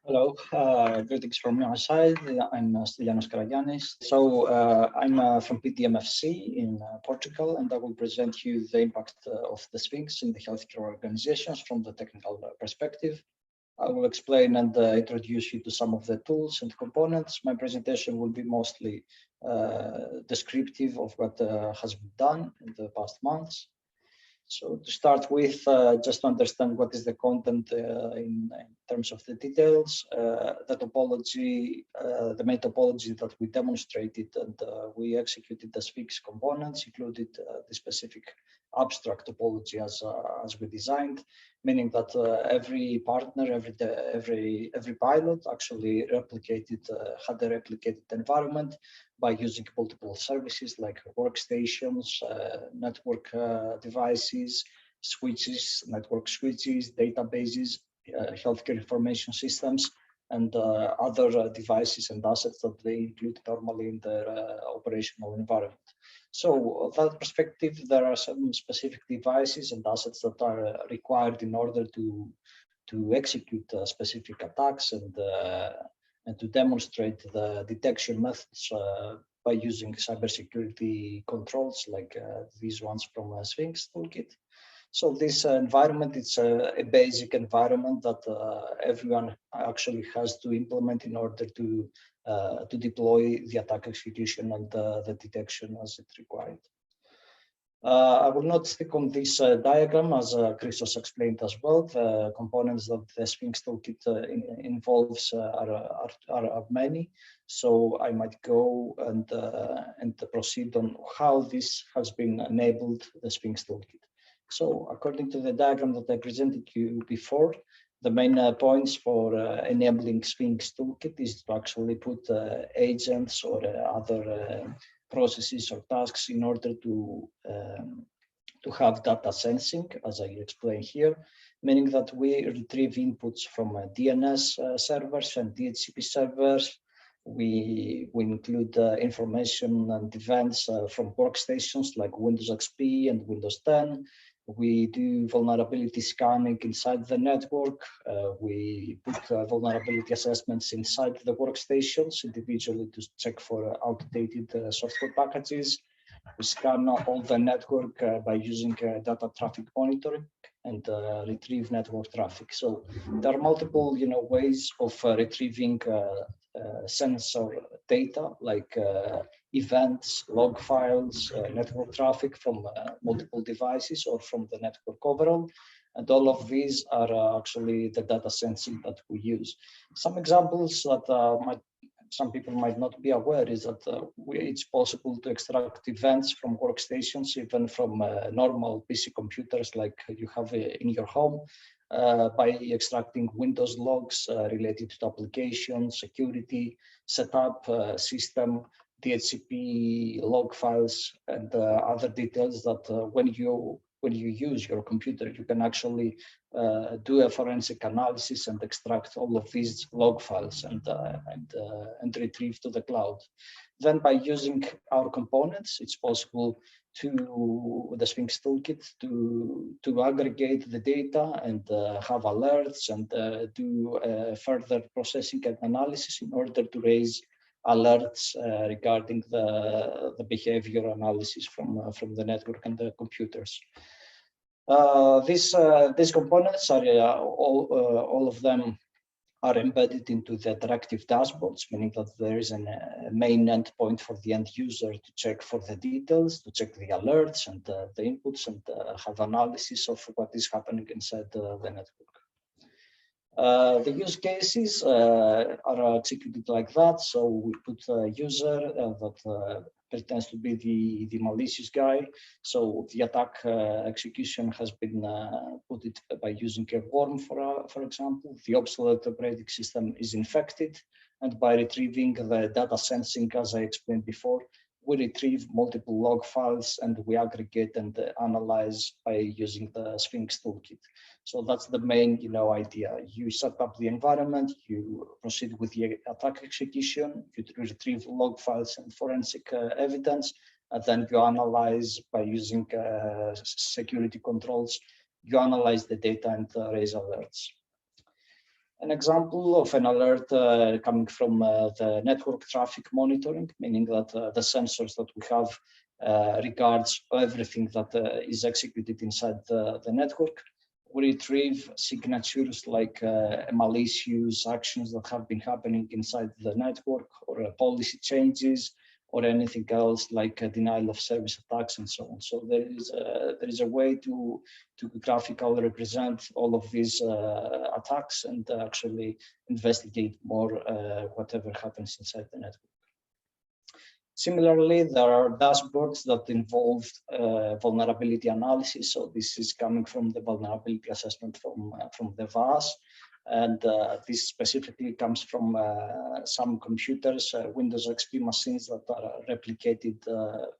Hello, greetings from my side. I'm Stylianos Karagiannis. I'm from PDMFC in Portugal, and I will present you the impact of the SPHINX in the healthcare organizations from the technical perspective. I will explain and introduce you to some of the tools and components. My presentation will be mostly descriptive of what has been done in the past months. So to start with, just to understand what is the content in terms of the details, the topology, the main topology that we demonstrated and we executed the SPHINX components included the specific abstract topology as we designed, meaning that every partner, every pilot actually replicated, had a replicated environment by using multiple services like workstations, network devices, switches, network switches, databases, healthcare information systems, and other devices and assets that they include normally in their operational environment. So that perspective, there are some specific devices and assets that are required in order to execute specific attacks and to demonstrate the detection methods by using cybersecurity controls like these ones from SPHINX Toolkit. So this environment, it's a basic environment that everyone actually has to implement in order to deploy the attack execution and the detection as it required. I will not stick on this diagram, as Christos explained as well. The components that the SPHINX Toolkit involves are many, so I might go and proceed on how this has been enabled, the SPHINX Toolkit. So according to the diagram that I presented to you before, the main points for enabling SPHINX Toolkit is to actually put agents or other processes or tasks in order to have data sensing, as I explained here, meaning that we retrieve inputs from DNS servers and DHCP servers. We include information and events from workstations like Windows XP and Windows 10. We do vulnerability scanning inside the network. We put vulnerability assessments inside the workstations individually to check for outdated software packages. We scan all the network by using data traffic monitoring and retrieve network traffic. So there are multiple, ways of retrieving sensor data like events, log files, network traffic from multiple devices or from the network overall. And all of these are actually the data sensing that we use. Some examples that some people might not be aware is that it's possible to extract events from workstations, even from normal PC computers like you have in your home, by extracting Windows logs related to application, security, setup, system, DHCP log files, and other details that when you use your computer, you can actually do a forensic analysis and extract all of these log files and retrieve to the cloud. Then by using our components, it's possible to the SPHINX Toolkit to aggregate the data and have alerts and do further processing and analysis in order to raise alerts regarding the behavior analysis from the network and the computers. These components are all of them are embedded into the interactive dashboards, meaning that there is a main endpoint for the end user to check for the details, to check the alerts and the inputs, and have analysis of what is happening inside the network. The use cases are executed like that. So we put a user that pretends to be the malicious guy. So the attack execution has been put it by using a worm, for example. The obsolete operating system is infected, and by retrieving the data sensing, as I explained before, we retrieve multiple log files and we aggregate and analyze by using the SPHINX Toolkit. So that's the main, idea. You set up the environment, you proceed with the attack execution, you retrieve log files and forensic evidence, and then you analyze by using security controls. You analyze the data and raise alerts. An example of an alert coming from the network traffic monitoring, meaning that the sensors that we have regards everything that is executed inside the network. We retrieve signatures like malicious actions that have been happening inside the network, or policy changes, or anything else like denial of service attacks and so on. So there is a way to graphically represent all of these attacks and actually investigate more whatever happens inside the network. Similarly, there are dashboards that involve vulnerability analysis. So this is coming from the vulnerability assessment from the VAS. And this specifically comes from some computers, Windows XP machines that are replicated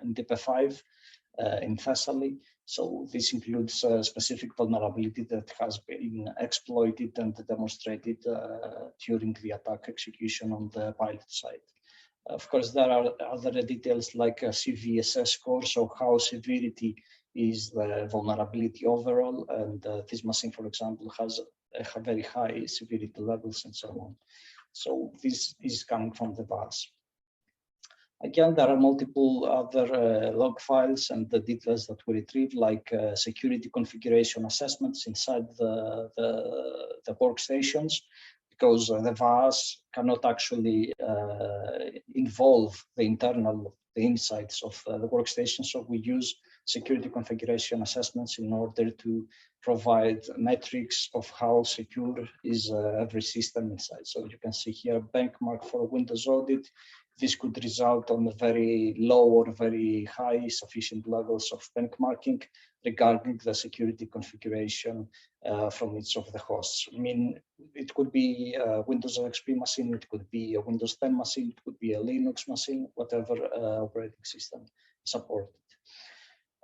in DP5 in Thessaly. So this includes specific vulnerability that has been exploited and demonstrated during the attack execution on the pilot side. Of course, there are other details like CVSS score, so how severity is the vulnerability overall. And this machine, for example, has very high severity levels and so on. So this is coming from the VAS. Again, there are multiple other log files and the details that we retrieve, like security configuration assessments inside the workstations, because the VAS cannot actually involve the insides of the workstation. So we use security configuration assessments in order to provide metrics of how secure is every system inside. So you can see here benchmark for Windows audit. This could result on very low or very high sufficient levels of benchmarking regarding the security configuration from each of the hosts. I mean, it could be a Windows XP machine, it could be a Windows 10 machine, it could be a Linux machine, whatever operating system supported.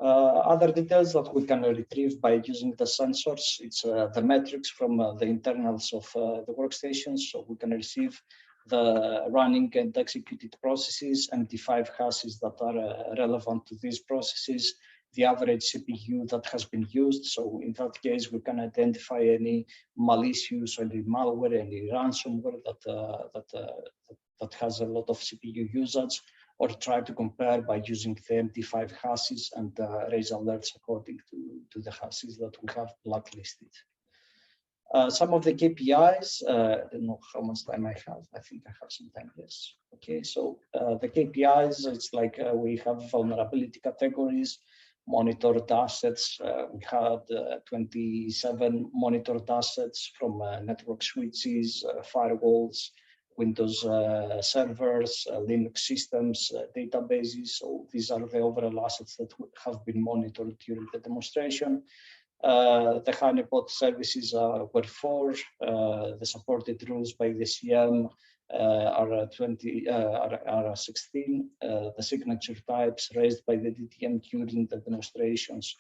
Other details that we can retrieve by using the sensors, it's the metrics from the internals of the workstations. So we can receive the running and executed processes, MD5 hashes that are relevant to these processes, the average CPU that has been used. So in that case, we can identify any malicious, any malware, any ransomware that has a lot of CPU usage, or try to compare by using the MD5 hashes and raise alerts according to the hashes that we have blacklisted. Some of the KPIs, I don't know how much time I have. I think I have some time, yes. Okay, so the KPIs, it's like we have vulnerability categories, monitored assets. We had 27 monitored assets from network switches, firewalls, Windows servers, Linux systems, databases. So these are the overall assets that have been monitored during the demonstration. The honeypot services were 4. The supported rules by the CM are 16. The signature types raised by the DTM during the demonstrations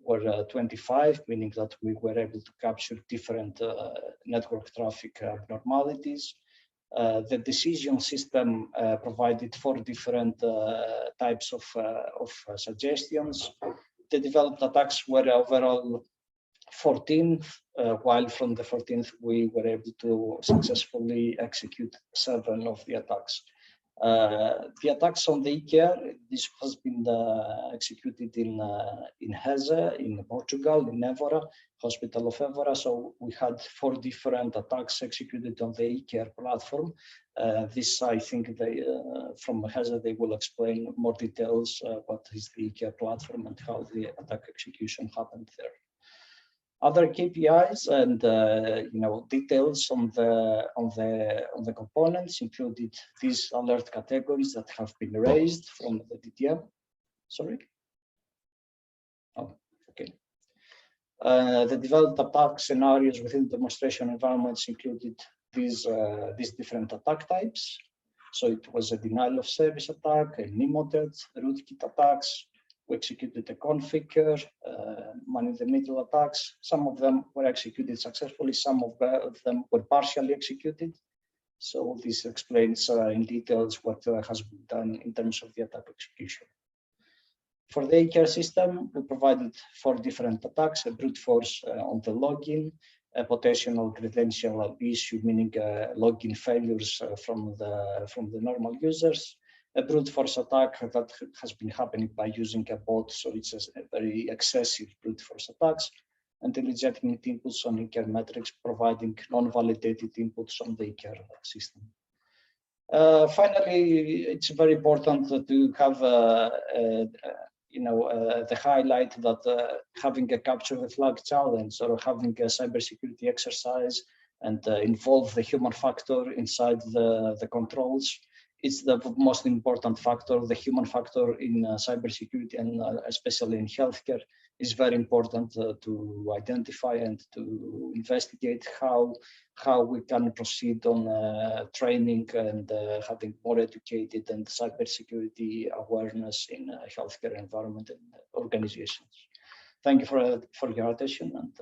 were 25, meaning that we were able to capture different network traffic abnormalities. The decision system provided 4 different types of suggestions. The developed attacks were overall 14, while from the 14th we were able to successfully execute 7 of the attacks. The attacks on the e-care, this has been executed in Heze, in Portugal, in Évora, Hospital of Évora. So we had 4 different attacks executed on the e-care platform. This, I think, from Heze, they will explain more details what is the e-care platform and how the attack execution happened there. Other KPIs and details on the components included these alert categories that have been raised from the DTM. Sorry. Oh, okay. The developed attack scenarios within demonstration environments included these different attack types. So it was a denial of service attack, a nemoted, rootkit attacks. We executed a configure, man-in-the-middle attacks. Some of them were executed successfully, some of them were partially executed. So this explains in details what has been done in terms of the attack execution. For the e-care system, we provided 4 different attacks, a brute force on the login, a potential credential issue, meaning login failures from the normal users, a brute force attack that has been happening by using a bot, so it's a very excessive brute force attacks, and illegitimate inputs on e-care metrics, providing non-validated inputs on the e-care system. Finally, it's very important to have the highlight that having a capture the flag challenge or having a cybersecurity exercise and involve the human factor inside the controls, it's the most important factor. The human factor in cybersecurity and especially in healthcare is very important to identify and to investigate how we can proceed on training and having more educated and cybersecurity awareness in healthcare environment and organizations. Thank you for your attention, and